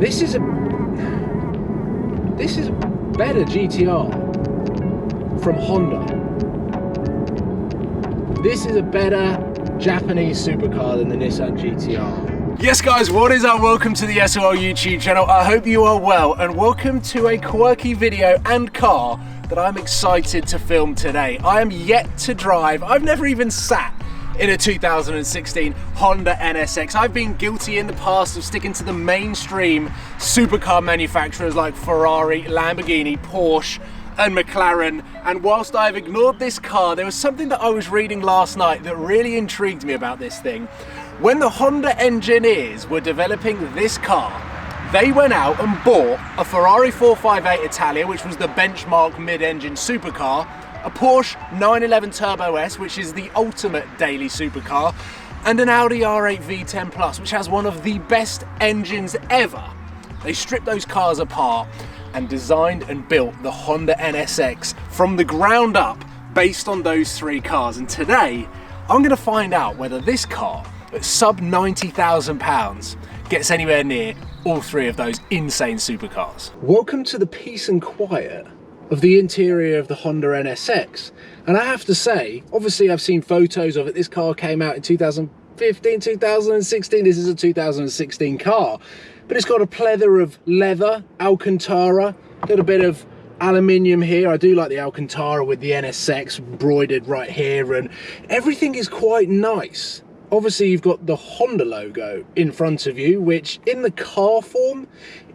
This is a better GTR from Honda. This is a better Japanese supercar than the Nissan GTR. Yes guys, what is up? Welcome to the SOL YouTube channel. I hope you are well and welcome to a quirky video and car that I'm excited to film today. I am yet to drive. I've never even sat in a 2016 Honda NSX. I've been guilty in the past of sticking to the mainstream supercar manufacturers like Ferrari, Lamborghini, Porsche and McLaren, and whilst I've ignored this car, there was something that I was reading last night that really intrigued me about this thing. When the Honda engineers were developing this car, they went out and bought a Ferrari 458 Italia, which was the benchmark mid-engine supercar, a Porsche 911 Turbo S, which is the ultimate daily supercar, and an Audi R8 V10 Plus, which has one of the best engines ever. They stripped those cars apart and designed and built the Honda NSX from the ground up based on those three cars. And today, I'm going to find out whether this car, at sub £90,000, gets anywhere near all three of those insane supercars. Welcome to the peace and quiet of the interior of the Honda NSX, and I have to say, obviously I've seen photos of it. This car came out in 2015, 2016. This is a 2016 car, but it's got a plethora of leather, Alcantara, a little bit of aluminium here. I do like the Alcantara with the NSX embroidered right here, and everything is quite nice. Obviously you've got the Honda logo in front of you, which in the car form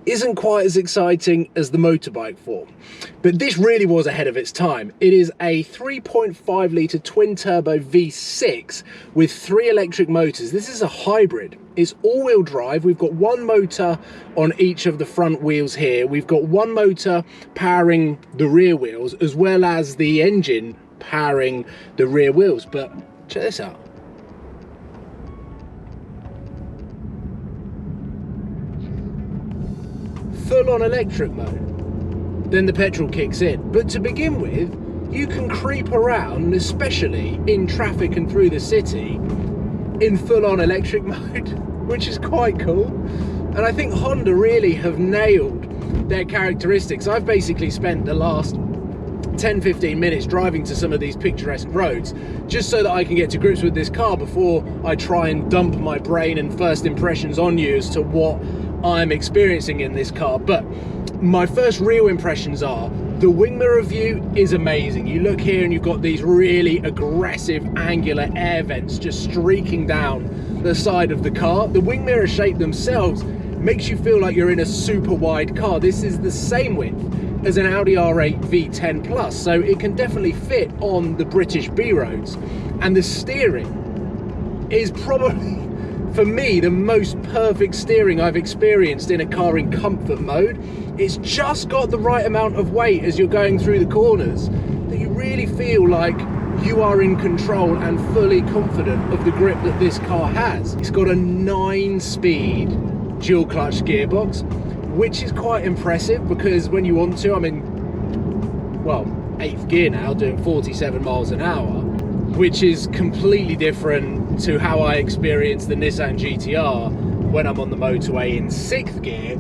isn't quite as exciting as the motorbike form, but this really was ahead of its time. It is a 3.5 litre twin turbo V6 with 3 electric motors. This is a hybrid. It's all-wheel drive. We've got one motor on each of the front wheels here. We've got one motor powering the rear wheels, as well as the engine powering the rear wheels. But check this out. Full-on electric mode, then the petrol kicks in. But to begin with, you can creep around, especially in traffic and through the city, in full-on electric mode, which is quite cool. And I think Honda really have nailed their characteristics. I've basically spent the last 10-15 minutes driving to some of these picturesque roads just so that I can get to grips with this car before I try and dump my brain and first impressions on you as to what I'm experiencing in this car. But my first real impressions are the wing mirror view is amazing. You look here and you've got these really aggressive angular air vents just streaking down the side of the car. The wing mirror shape themselves makes you feel like you're in a super wide car. This is the same width as an Audi R8 V10 Plus, so it can definitely fit on the British B roads. And the steering is probably, for me, the most perfect steering I've experienced in a car in comfort mode. It's just got the right amount of weight as you're going through the corners that you really feel like you are in control and fully confident of the grip that this car has. It's got a 9-speed dual clutch gearbox, which is quite impressive because when you want to, I'm in, well, 8th gear now, doing 47 miles an hour, which is completely different to how I experience the Nissan GTR when I'm on the motorway in 6th gear,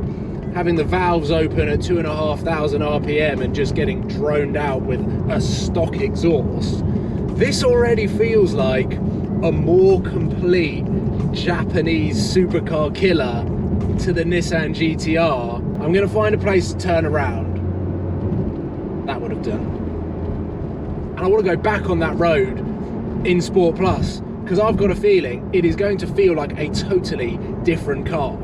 having the valves open at 2,500 RPM and just getting droned out with a stock exhaust. This already feels like a more complete Japanese supercar killer to the Nissan GTR. I'm going to find a place to turn around. That would have done. And I want to go back on that road in Sport Plus, because I've got a feeling it is going to feel like a totally different car.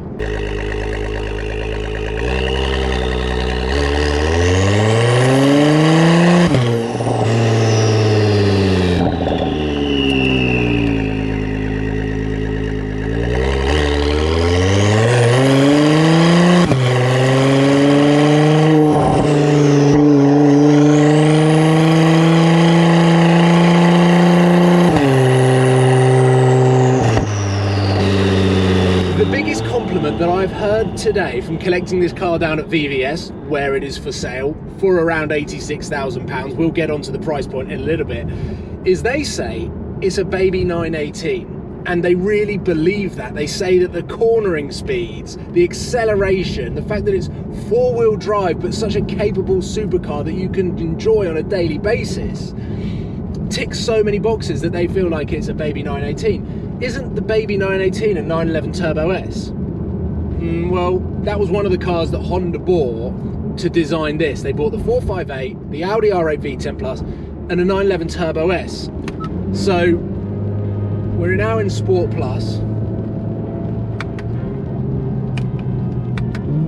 That I've heard today from collecting this car down at VVS, where it is for sale for around £86,000, we'll get onto the price point in a little bit, is they say it's a baby 918. And they really believe that. They say that the cornering speeds, the acceleration, the fact that it's four-wheel drive but such a capable supercar that you can enjoy on a daily basis ticks so many boxes that they feel like it's a baby 918. Isn't the baby 918 a 911 Turbo S? Well, that was one of the cars that Honda bought to design this. They bought the 458, the Audi R8 V10 Plus, and a 911 Turbo S. So we're now in Sport Plus.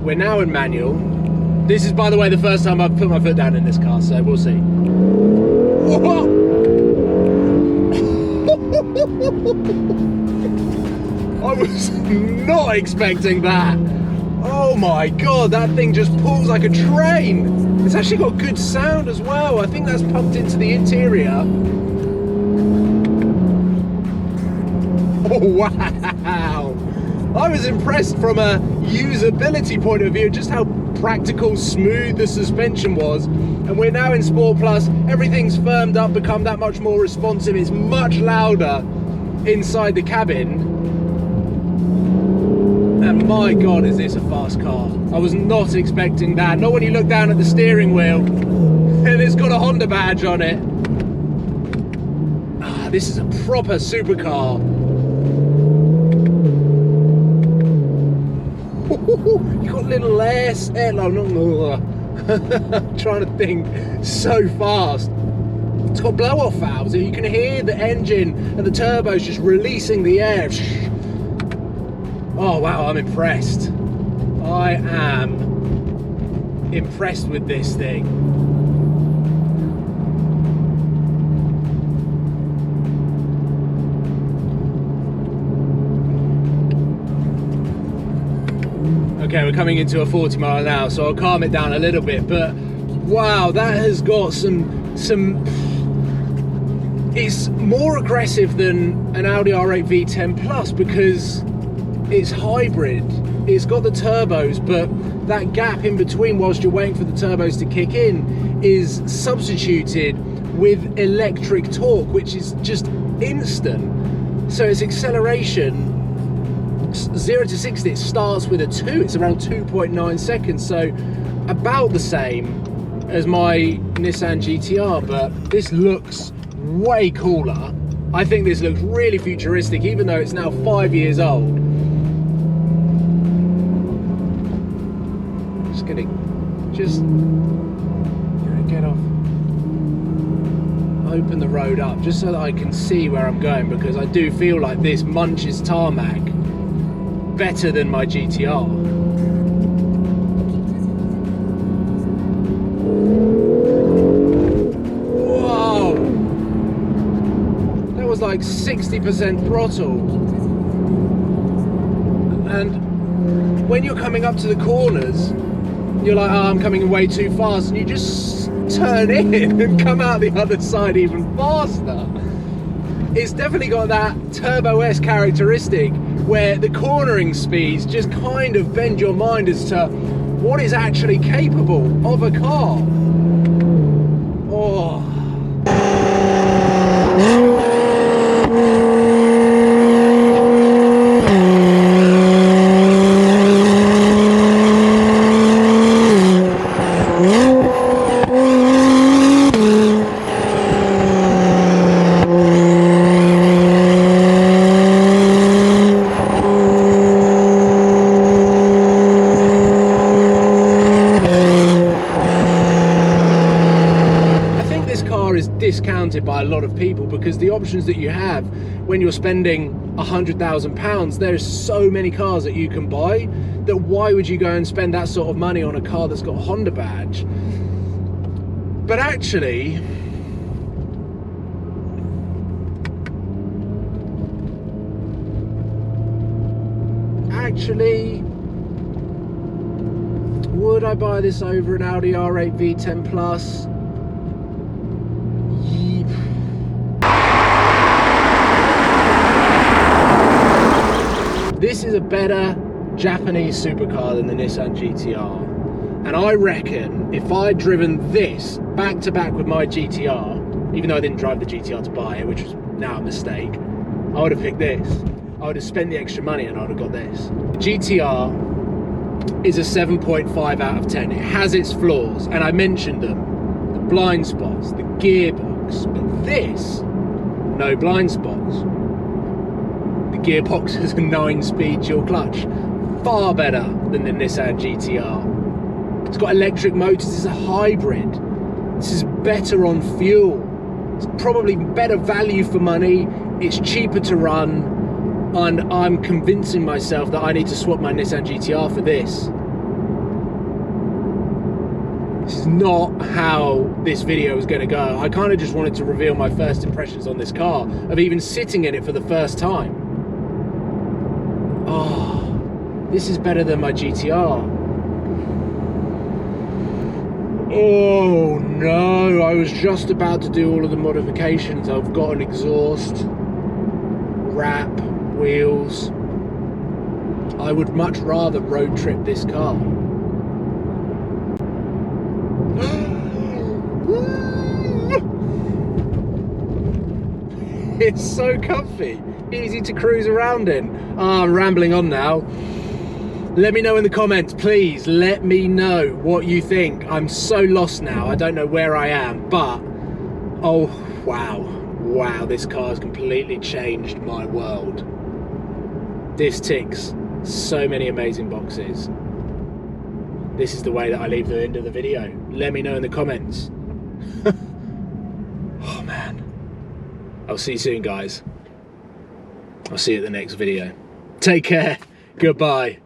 We're now in manual. This is, by the way, the first time I've put my foot down in this car, so we'll see. I was not expecting that. Oh my God, that thing just pulls like a train. It's actually got good sound as well. I think that's pumped into the interior. Oh, wow. I was impressed from a usability point of view, just how practical, smooth the suspension was. And we're now in Sport Plus. Everything's firmed up, become that much more responsive. It's much louder inside the cabin. And my God, is this a fast car. I was not expecting that. Not when you look down at the steering wheel and it's got a Honda badge on it. This is a proper supercar. You got little air, trying to think so fast. It's got blow-off valves, so you can hear the engine and the turbos just releasing the air. Oh wow, I'm impressed. I am impressed with this thing. Okay, we're coming into a 40 mile an hour, so I'll calm it down a little bit, but wow, that has got some it's more aggressive than an Audi R8 V10 Plus because it's hybrid. It's got the turbos, but that gap in between whilst you're waiting for the turbos to kick in is substituted with electric torque, which is just instant. So its acceleration, 0 to 60, it starts with a 2. It's around 2.9 seconds, so about the same as my Nissan GTR, but this looks way cooler. I think this looks really futuristic, even though it's now 5 years old. Just get off, open the road up just so that I can see where I'm going, because I do feel like this munches tarmac better than my GTR. Whoa! That was like 60% throttle. And when you're coming up to the corners, you're like, oh, I'm coming way too fast, and you just turn in and come out the other side even faster. It's definitely got that Turbo S characteristic where the cornering speeds just kind of bend your mind as to what is actually capable of a car. Oh. Discounted by a lot of people because the options that you have when you're spending £100,000, there's so many cars that you can buy that why would you go and spend that sort of money on a car that's got a Honda badge? But actually, would I buy this over an Audi R8 V10 Plus? This is a better Japanese supercar than the Nissan GTR. And I reckon if I'd driven this back to back with my GTR, even though I didn't drive the GTR to buy it, which was now a mistake, I would have picked this. I would have spent the extra money and I would have got this. GTR is a 7.5 out of 10. It has its flaws, and I mentioned them. The blind spots, the gearbox, but this, no blind spots. The gearbox is a 9-speed dual clutch. Far better than the Nissan GTR. It's got electric motors, it's a hybrid. This is better on fuel. It's probably better value for money. It's cheaper to run. And I'm convincing myself that I need to swap my Nissan GTR for this. This is not how this video is going to go. I kind of just wanted to reveal my first impressions on this car, of even sitting in it for the first time. Oh, this is better than my GTR. Oh no, I was just about to do all of the modifications. I've got an exhaust, wrap, wheels. I would much rather road trip this car. It's so comfy, easy to cruise around in. Oh, I'm rambling on now. Let me know in the comments, please. Let me know what you think. I'm so lost now. I don't know where I am, but oh, wow. Wow, this car has completely changed my world. This ticks so many amazing boxes. This is the way that I leave the end of the video. Let me know in the comments. Oh man. I'll see you soon, guys. I'll see you at the next video. Take care. Goodbye.